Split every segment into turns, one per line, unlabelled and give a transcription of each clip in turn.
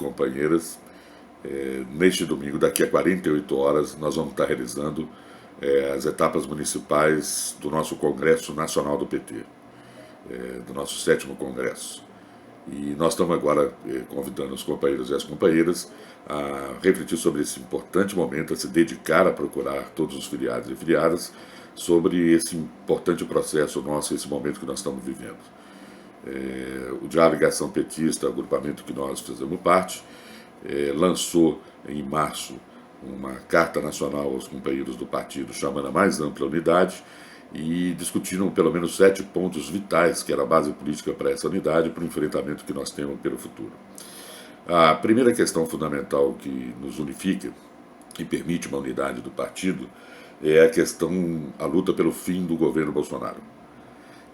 companheiras, neste domingo, daqui a 48 horas, nós vamos estar realizando as etapas municipais do nosso Congresso Nacional do PT, do nosso 7º Congresso. E nós estamos agora convidando os companheiros e as companheiras a refletir sobre esse importante momento, a se dedicar a procurar todos os filiados e filiadas sobre esse importante processo nosso, esse momento que nós estamos vivendo. O Diálogo e Ação Petista, agrupamento que nós fazemos parte, lançou em março uma carta nacional aos companheiros do partido chamando a mais ampla unidade e discutiram pelo menos 7 pontos vitais, que era a base política para essa unidade, para o enfrentamento que nós temos pelo futuro. A primeira questão fundamental que nos unifica e permite uma unidade do partido é a luta pelo fim do governo Bolsonaro.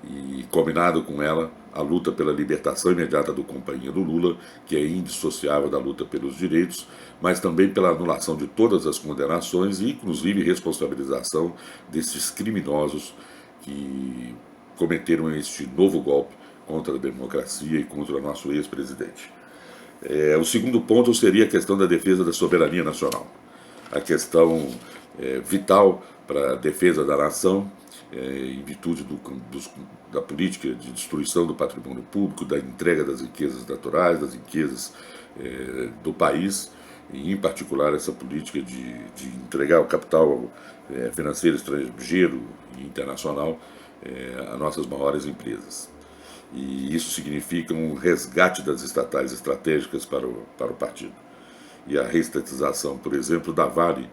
E, combinado com ela, a luta pela libertação imediata do companheiro Lula, que é indissociável da luta pelos direitos, mas também pela anulação de todas as condenações e, inclusive, responsabilização desses criminosos que cometeram este novo golpe contra a democracia e contra o nosso ex-presidente. O segundo ponto seria a questão da defesa da soberania nacional, a questão vital para a defesa da nação, em virtude da política de destruição do patrimônio público, da entrega das riquezas naturais, das riquezas do país, e em particular essa política de entregar o capital financeiro estrangeiro e internacional a nossas maiores empresas. E isso significa um resgate das estatais estratégicas para o partido. E a reestatização, por exemplo, da Vale,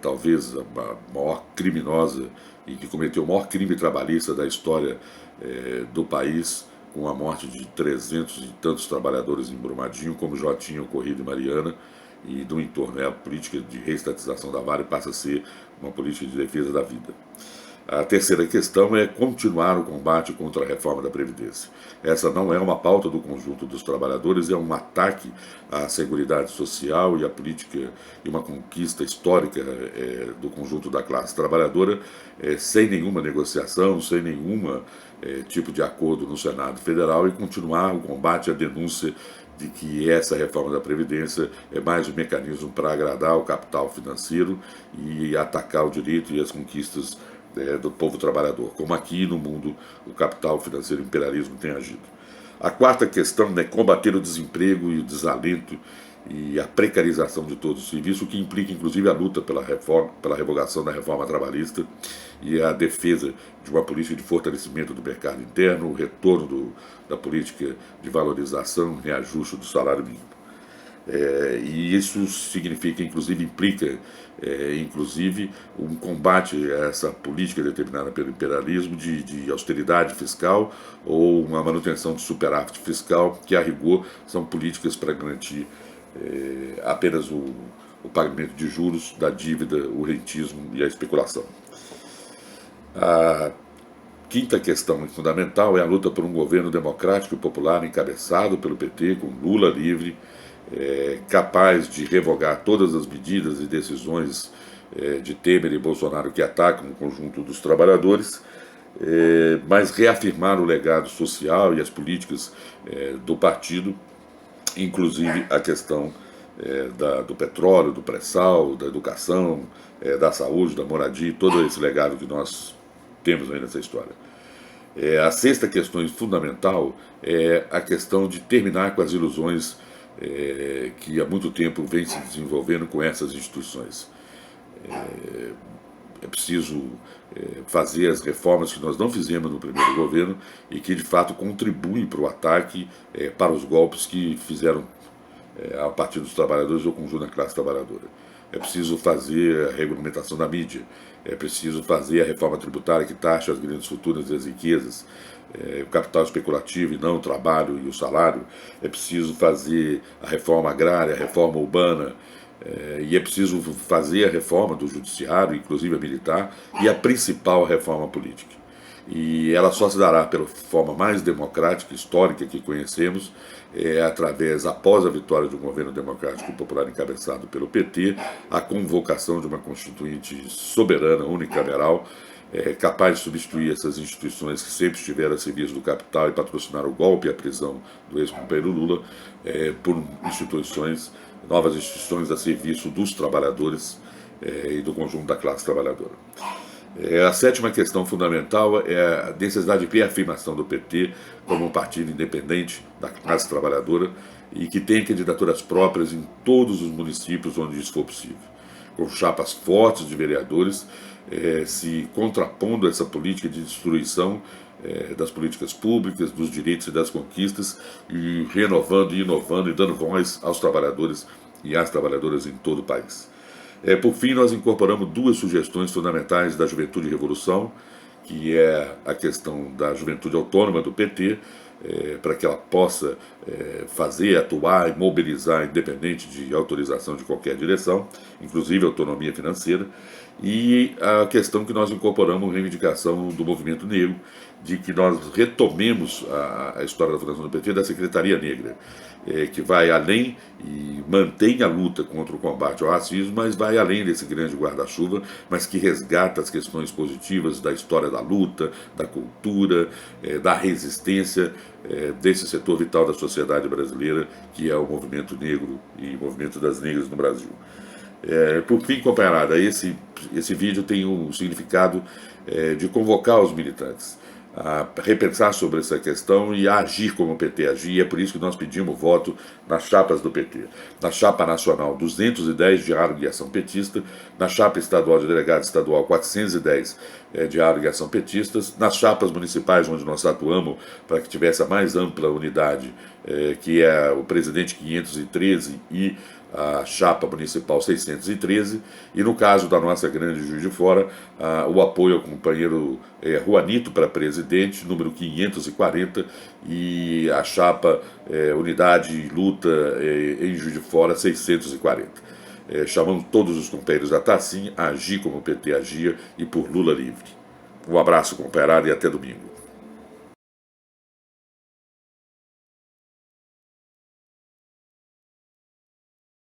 talvez a maior criminosa e que cometeu o maior crime trabalhista da história do país, com a morte de 300 e tantos trabalhadores em Brumadinho, como já tinha ocorrido em Mariana e do entorno. A política de reestatização da Vale passa a ser uma política de defesa da vida. A terceira questão é continuar o combate contra a reforma da Previdência. Essa não é uma pauta do conjunto dos trabalhadores, é um ataque à Seguridade Social e à política e uma conquista histórica do conjunto da classe trabalhadora, sem nenhuma negociação, sem nenhum tipo de acordo no Senado Federal, e continuar o combate à denúncia de que essa reforma da Previdência é mais um mecanismo para agradar o capital financeiro e atacar o direito e as conquistas do povo trabalhador, como aqui no mundo o capital financeiro, o imperialismo tem agido. A quarta questão é combater o desemprego e o desalento e a precarização de todos os serviços, o que implica inclusive a luta pela revogação da reforma trabalhista e a defesa de uma política de fortalecimento do mercado interno, o retorno da política de valorização e reajuste do salário mínimo. E isso significa, implica um combate a essa política determinada pelo imperialismo de austeridade fiscal ou uma manutenção de superávit fiscal, que a rigor são políticas para garantir apenas o pagamento de juros da dívida, o rentismo e a especulação. A quinta questão fundamental é a luta por um governo democrático e popular encabeçado pelo PT, com Lula livre, capaz de revogar todas as medidas e decisões de Temer e Bolsonaro que atacam o conjunto dos trabalhadores, mas reafirmar o legado social e as políticas do partido, inclusive a questão do petróleo, do pré-sal, da educação, da saúde, da moradia, todo esse legado que nós temos aí nessa história. A sexta questão fundamental é a questão de terminar com as ilusões que há muito tempo vem se desenvolvendo com essas instituições. É preciso fazer as reformas que nós não fizemos no primeiro governo e que de fato contribuem para o ataque, para os golpes que fizeram a partir dos trabalhadores ou conjunto da classe trabalhadora. É preciso fazer a regulamentação da mídia, é preciso fazer a reforma tributária que taxa as grandes fortunas e as riquezas, o capital especulativo e não o trabalho e o salário. É preciso fazer a reforma agrária, a reforma urbana, e é preciso fazer a reforma do judiciário, inclusive a militar, e a principal reforma política. E ela só se dará pela forma mais democrática, histórica que conhecemos, através, após a vitória de um governo democrático e popular encabeçado pelo PT, a convocação de uma constituinte soberana, unicameral, capaz de substituir essas instituições que sempre estiveram a serviço do capital e patrocinaram o golpe e a prisão do ex-companheiro Lula, por instituições, novas instituições a serviço dos trabalhadores e do conjunto da classe trabalhadora. A sétima questão fundamental é a necessidade de reafirmação do PT como um partido independente da classe trabalhadora e que tenha candidaturas próprias em todos os municípios onde isso for possível, com chapas fortes de vereadores, se contrapondo a essa política de destruição das políticas públicas, dos direitos e das conquistas, e renovando, inovando e dando voz aos trabalhadores e às trabalhadoras em todo o país. Por fim, nós incorporamos duas sugestões fundamentais da Juventude e Revolução, que é a questão da juventude autônoma do PT, para que ela possa fazer, atuar e mobilizar independente de autorização de qualquer direção, inclusive autonomia financeira, e a questão que nós incorporamos, reivindicação do movimento negro, de que nós retomemos a história da fundação do PT da Secretaria Negra, que vai além e mantém a luta contra o combate ao racismo, mas vai além desse grande guarda-chuva, mas que resgata as questões positivas da história da luta, da cultura, da resistência desse setor vital da sociedade brasileira, que é o movimento negro e o movimento das negras no Brasil. Por fim, companheirada, esse vídeo tem o significado de convocar os militantes a repensar sobre essa questão e a agir como o PT agir, e é por isso que nós pedimos voto nas chapas do PT. Na chapa nacional 210, Diálogo e Ação Petista, na chapa estadual de delegado estadual 410, Diálogo e Ação Petistas, nas chapas municipais onde nós atuamos para que tivesse a mais ampla unidade, que é o presidente 513 e a chapa municipal 613, e no caso da nossa grande Juiz de Fora, o apoio ao companheiro Juanito para presidente, número 540, e a chapa Unidade e Luta em Juiz de Fora 640. Chamamos todos os companheiros a estar assim, a agir como o PT agia e por Lula livre. Um abraço, companheirada, e até domingo.